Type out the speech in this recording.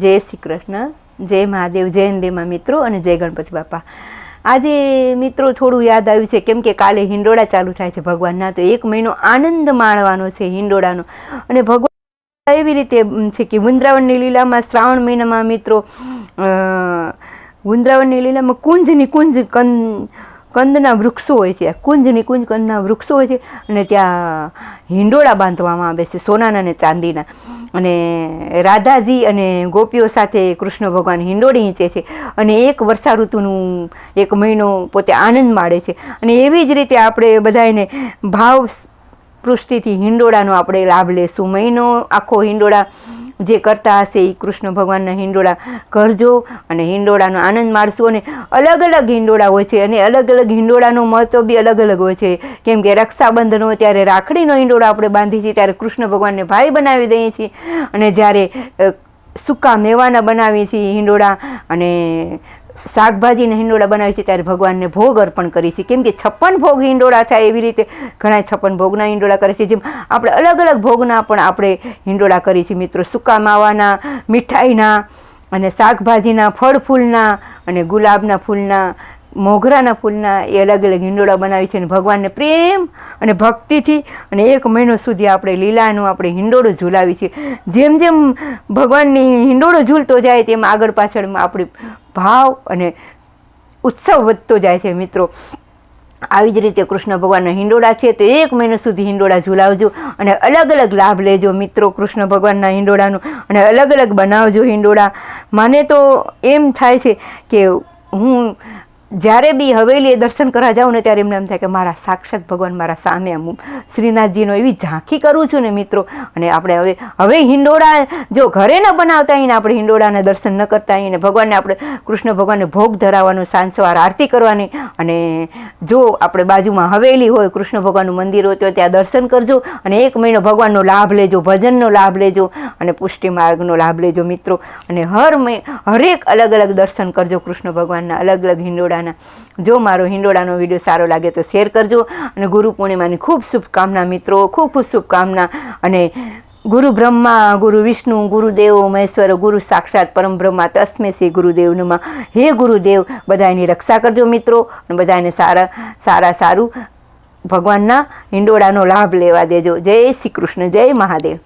જય શ્રી કૃષ્ણ, જય મહાદેવ, જય અંબેમાં મિત્રો અને જય ગણપતિ બાપા. આજે મિત્રો થોડું યાદ આવ્યું છે કેમ કે કાલે હિંડોળા ચાલુ થાય છે ભગવાનના, તો 1 મહિનો આનંદ માણવાનો છે હિંડોળાનો. અને ભગવાન એવી રીતે છે કે વૃંદાવનની લીલામાં શ્રાવણ મહિનામાં મિત્રો વૃંદાવનની લીલામાં કુંજ કંદના વૃક્ષો હોય છે, કુંજની કુંજ કંદના વૃક્ષો હોય છે અને ત્યાં હિંડોળા બાંધવામાં આવે છે સોનાના અને ચાંદીના. અને રાધાજી અને ગોપીઓ સાથે કૃષ્ણ ભગવાન હિંડોળી હીંચે છે અને એક વર્ષા ઋતુનું 1 મહિનો પોતે આનંદ માણે છે. અને એવી જ રીતે આપણે બધાને ભાવ પૃષ્ટિથી હિંડોળાનો આપણે લાભ લેશું. મહિનો આખો હિંડોળા જે કરતા હશે એ કૃષ્ણ ભગવાનના હિંડોળા કરજો અને હિંડોળાનો આનંદ માણશું. અને અલગ અલગ હિંડોળા હોય છે અને અલગ અલગ હિંડોળાનો મહત્વ બી અલગ અલગ હોય છે. કેમ કે રક્ષાબંધન હોય ત્યારે રાખડીનો હિંડોળો આપણે બાંધીએ છીએ, ત્યારે કૃષ્ણ ભગવાનને ભાઈ બનાવી દઈએ છીએ. અને જ્યારે સૂકા મેવાના બનાવીએ છીએ હિંડોળા અને શાકભાજીના હિંડોળા બનાવીએ છીએ ત્યારે ભગવાનને ભોગ અર્પણ કરીએ છીએ. કેમ કે 56 ભોગ હિંડોળા થાય એવી રીતે ઘણા 56 ભોગના હિંડોળા કરે છે. જેમ આપણે અલગ અલગ ભોગના પણ આપણે હિંડોળા કરીએ છીએ મિત્રો. સૂકા માવાના, મીઠાઈના અને શાકભાજીના, ફળ ફૂલના અને ગુલાબના ફૂલના, મોગરાના ફૂલના એ અલગ અલગ હિંડોળા બનાવી છે. અને ભગવાનને પ્રેમ અને ભક્તિથી અને 1 મહિનો સુધી આપણે લીલાનું આપણે હિંડોળો ઝૂલાવી છીએ. જેમ જેમ ભગવાનની હિંડોળો ઝૂલતો જાય તેમ આગળ પાછળમાં આપણી ભાવ અને ઉત્સવ વધતો જાય છે મિત્રો. આવી જ રીતે કૃષ્ણ ભગવાનના હિંડોળા છે તો 1 મહિનો સુધી હિંડોળા ઝૂલાવજો અને અલગ અલગ લાભ લેજો મિત્રો કૃષ્ણ ભગવાનના હિંડોળાનો. અને અલગ અલગ બનાવજો હિંડોળા. મને તો એમ થાય છે કે હું જ્યારે બી હવેલીએ દર્શન કરવા જાઉં ને ત્યારે એમને એમ થાય કે મારા સાક્ષાત ભગવાન મારા સામે શ્રીનાથજીનો એવી ઝાંખી કરું છું ને મિત્રો. અને આપણે હવે હિંડોળા જો ઘરે ન બનાવતા આવીને આપણે હિંડોળાના દર્શન ન કરતા આવીને ભગવાનને આપણે કૃષ્ણ ભગવાનને ભોગ ધરાવવાનો, સાંજ સવાર આરતી કરવાની. અને જો આપણે બાજુમાં હવેલી હોય, કૃષ્ણ ભગવાનનું મંદિર હોય તો ત્યાં દર્શન કરજો અને 1 મહિનો ભગવાનનો લાભ લેજો, ભજનનો લાભ લેજો અને પુષ્ટિ માર્ગનો લાભ લેજો મિત્રો. અને હરેક અલગ અલગ દર્શન કરજો કૃષ્ણ ભગવાનના, અલગ અલગ હિંડોળા. જો મારો હિંડોળાનો વિડીયો સારો લાગે તો શેર કરજો. અને ગુરુ પૂર્ણિમાની ખૂબ શુભકામના મિત્રો, ખૂબ ખૂબ શુભકામના. અને ગુરુ બ્રહ્મા, ગુરુ વિષ્ણુ, ગુરુદેવ મહેશ્વર, ગુરુ સાક્ષાત પરમ બ્રહ્મા તસ્મે શ્રી ગુરુદેવ નમઃ. હે ગુરુદેવ, બધાની રક્ષા કરજો મિત્રો અને બધાને સારું ભગવાનના હિંડોળાનો લાભ લેવા દેજો. જય શ્રી કૃષ્ણ, જય મહાદેવ.